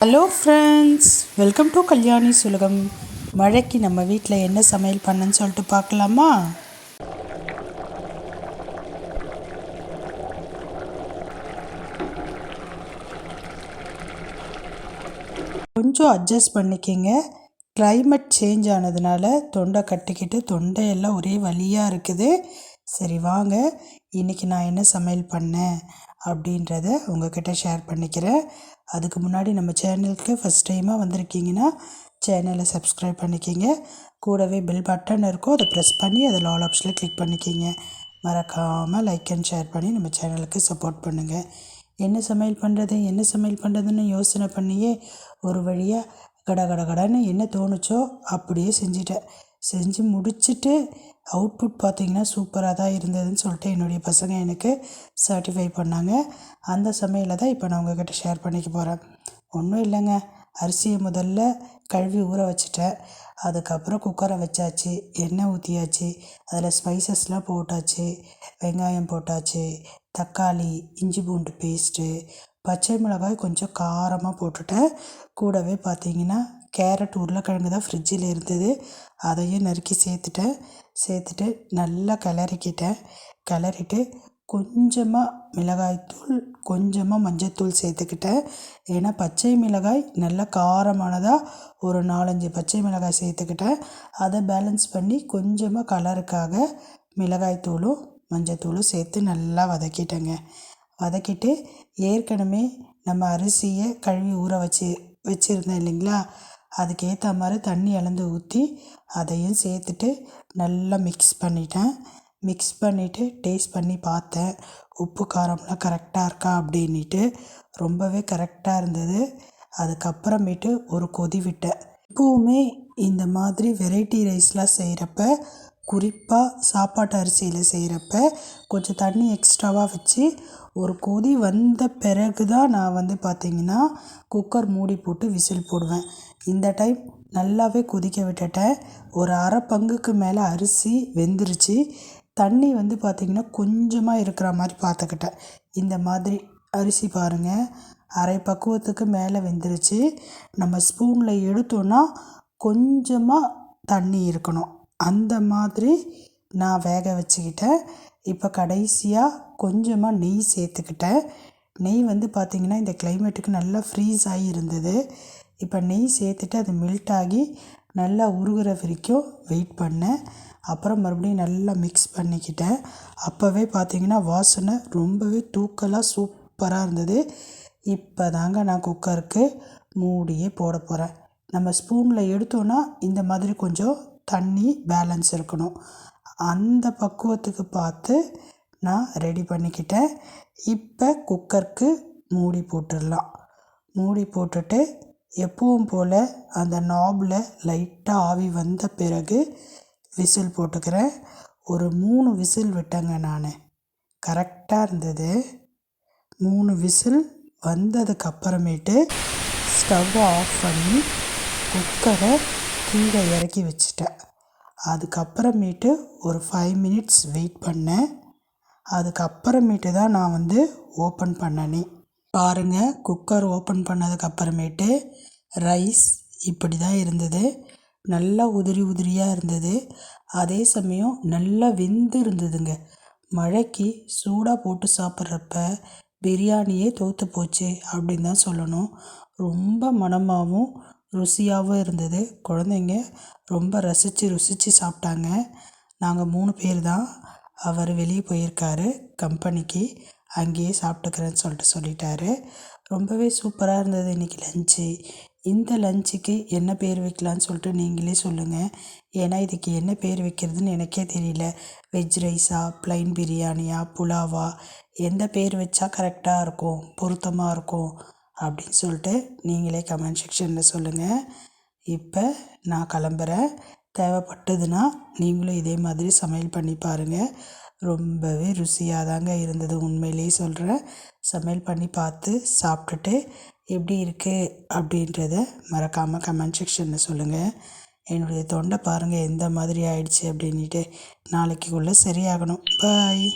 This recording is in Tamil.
Hello friends, welcome to Kalyani சுலகம். மழைக்கு நம்ம வீட்டில் என்ன சமையல் பண்ணன்னு சொல்லிட்டு பார்க்கலாமா? கொஞ்சம் அட்ஜஸ்ட் பண்ணிக்கிங்க. கிளைமேட் சேஞ்ச் ஆனதுனால தொண்டை கட்டிக்கிட்டு தொண்டையெல்லாம் ஒரே வலியாக இருக்குது. சரி வாங்க, இன்றைக்கி நான் என்ன சமையல் பண்ணேன் அப்படின்றத உங்கள்கிட்ட ஷேர் பண்ணிக்கிறேன். அதுக்கு முன்னாடி நம்ம சேனலுக்கு ஃபஸ்ட் டைமாக வந்திருக்கீங்கன்னா சேனலை சப்ஸ்கிரைப் பண்ணிக்கிங்க. கூடவே பெல் பட்டன் இருக்கும், அதை ப்ரெஸ் பண்ணி அதில் ஆல் ஆப்ஷனில் கிளிக் பண்ணிக்கிங்க. மறக்காமல் லைக் அண்ட் ஷேர் பண்ணி நம்ம சேனலுக்கு சப்போர்ட் பண்ணுங்கள். என்ன சமையல் பண்ணுறதுன்னு யோசனை பண்ணியே ஒரு வழியாக கடன்னு என்ன தோணுச்சோ அப்படியே செஞ்சிட்டேன். செஞ்சு முடிச்சுட்டு அவுட்புட் பார்த்திங்கன்னா சூப்பராக தான் இருந்ததுன்னு சொல்லிட்டு என்னுடைய பசங்க எனக்கு சர்டிஃபை பண்ணாங்க. அந்த சமையலை தான் இப்போ நான் உங்கள்கிட்ட ஷேர் பண்ணிக்க போகிறேன். ஒன்றும் இல்லைங்க, அரிசியை முதல்ல கழுவி ஊற வச்சுட்டேன். அதுக்கப்புறம் குக்கரை வச்சாச்சு, எண்ணெய் ஊற்றியாச்சு, அதில் ஸ்பைசஸ்லாம் போட்டாச்சு, வெங்காயம் போட்டாச்சு, தக்காளி, இஞ்சி பூண்டு பேஸ்ட்டு, பச்சை மிளகாய் கொஞ்சம் காரமாக போட்டுட்டேன். கூடவே பார்த்திங்கன்னா கேரட், உருளைக்கிழங்கு தான் ஃப்ரிட்ஜில் இருந்தது, அதையும் நறுக்கி சேர்த்துட்டு நல்லா கிளறிட்டு கொஞ்சமாக மிளகாய்த்தூள், கொஞ்சமாக மஞ்சள்தூள் சேர்த்துக்கிட்டேன். ஏன்னா பச்சை மிளகாய் நல்லா காரமானதாக ஒரு 4-5 பச்சை மிளகாய் சேர்த்துக்கிட்டேன். அதை பேலன்ஸ் பண்ணி கொஞ்சமாக கலருக்காக மிளகாய்த்தூளும் மஞ்சள்தூளும் சேர்த்து நல்லா வதக்கிட்டு ஏற்கனவே நம்ம அரிசியை கழுவி ஊற வச்சுருந்தேன் இல்லைங்களா, அதுக்கேற்ற மாதிரி தண்ணி அளந்து ஊற்றி அதையும் சேர்த்துட்டு நல்லா மிக்ஸ் பண்ணிவிட்டு டேஸ்ட் பண்ணி பார்த்தேன். உப்பு காரம்லாம் கரெக்டாக இருக்கா அப்படின்ட்டு ரொம்பவே கரெக்டாக இருந்தது. அதுக்கப்புறமேட்டு ஒரு கொதி விட்டேன். எப்போவுமே இந்த மாதிரி வெரைட்டி ரைஸ்லாம் செய்கிறப்ப, குறிப்பாக சாப்பாட்டு அரிசியில் செய்கிறப்ப கொஞ்சம் தண்ணி எக்ஸ்ட்ராவாக வச்சு ஒரு கொதி வந்த பிறகு தான் நான் பார்த்திங்கன்னா குக்கர் மூடி போட்டு விசில் போடுவேன். இந்த டைம் நல்லாவே கொதிக்க விட்டுட்டேன். ஒரு அரை பங்குக்கு மேலே அரிசி வெந்துருச்சு. தண்ணி பார்த்திங்கன்னா கொஞ்சமாக இருக்கிற மாதிரி பார்த்துக்கிட்டேன். இந்த மாதிரி அரிசி பாருங்கள், அரை பக்குவத்துக்கு மேலே வெந்துருச்சு. நம்ம ஸ்பூனில் எடுத்தோன்னா கொஞ்சமாக தண்ணி இருக்கணும், அந்த மாதிரி நான் வேக வச்சுக்கிட்டேன். இப்போ கடைசியாக கொஞ்சமாக நெய் சேர்த்துக்கிட்டேன். நெய் பார்த்திங்கன்னா இந்த கிளைமேட்டுக்கு நல்லா ஃப்ரீஸ் ஆகி இருந்தது. இப்போ நெய் சேர்த்துட்டு அது மெல்ட் ஆகி நல்லா உருகிற வரைக்கும் வெயிட் பண்ணேன். அப்புறம் மறுபடியும் நல்லா மிக்ஸ் பண்ணிக்கிட்டேன். அப்போவே பார்த்திங்கன்னா வாசனை ரொம்பவே தூக்கலாக சூப்பராக இருந்தது. இப்போ தாங்க நான் குக்கருக்கு மூடியே போட போகிறேன். நம்ம ஸ்பூனில் எடுத்தோன்னா இந்த மாதிரி கொஞ்சம் தண்ணி பேலன்ஸ் இருக்கணும், அந்த பக்குவத்துக்கு பார்த்து நான் ரெடி பண்ணிக்கிட்டேன். இப்போ குக்கருக்கு மூடி போட்டுடலாம். மூடி போட்டுட்டு எப்பவும் போல் அந்த நாபில் லைட்டாக ஆவி வந்த பிறகு விசில் போட்டுக்கிறேன். ஒரு 3 விசில் விட்டேங்க நான், கரெக்டாக இருந்தது. 3 விசில் வந்ததுக்கப்புறமேட்டு ஸ்டவ்வை ஆஃப் பண்ணி குக்கரை கீழே இறக்கி வச்சிட்டேன். அதுக்கப்புறமேட்டு ஒரு 5 மினிட்ஸ் வெயிட் பண்ணேன். அதுக்கப்புறமேட்டு தான் நான் ஓப்பன் பண்ணனே. பாருங்கள், குக்கர் ஓப்பன் பண்ணதுக்கப்புறமேட்டு ரைஸ் இப்படி தான் இருந்தது. நல்லா உதிரியாக இருந்தது. அதே சமயம் நல்லா வெந்து இருந்ததுங்க. மழைக்கு சூடாக போட்டு சாப்பிட்றப்ப பிரியாணியே தோற்று போச்சு அப்படின்னு தான் சொல்லணும். ரொம்ப மணமாகவும் ருசியாகவும் இருந்தது. குழந்தைங்க ரொம்ப ருசித்து சாப்பிட்டாங்க. நாங்கள் 3 பேர் தான். அவர் வெளியே போயிருக்காரு கம்பெனிக்கு, அங்கேயே சாப்பிட்டுக்கிறேன்னு சொல்லிட்டாரு. ரொம்பவே சூப்பராக இருந்தது இன்றைக்கி லஞ்சு. இந்த லஞ்சுக்கு என்ன பேர் வைக்கலான்னு சொல்லிட்டு நீங்களே சொல்லுங்கள். ஏன்னா இதுக்கு என்ன பேர் வைக்கிறதுன்னு எனக்கே தெரியல. வெஜ் ரைஸா, ப்ளைன் பிரியாணியா, புலாவா, எந்த பேர் வச்சா கரெக்டாக இருக்கும், பொருத்தமாக இருக்கும் அப்படின்னு சொல்லிட்டு நீங்களே கமெண்ட் செக்ஷனில் சொல்லுங்கள். இப்போ நான் கிளம்புறேன். தேவைப்பட்டதுன்னா நீங்களும் இதே மாதிரி சமையல் பண்ணி பாருங்கள். ரொம்பவே ருசியாக தாங்க இருந்தது, உண்மையிலேயே சொல்கிறேன். சமையல் பண்ணி பார்த்து சாப்பிட்டுட்டு எப்படி இருக்குது அப்படின்றத மறக்காமல் கமெண்ட் செக்ஷனில் சொல்லுங்கள். என்னுடைய தொண்டை பாருங்கள் எந்த மாதிரி ஆயிடுச்சு அப்படின்ட்டு. நாளைக்குள்ளே சரியாகணும். பாய்.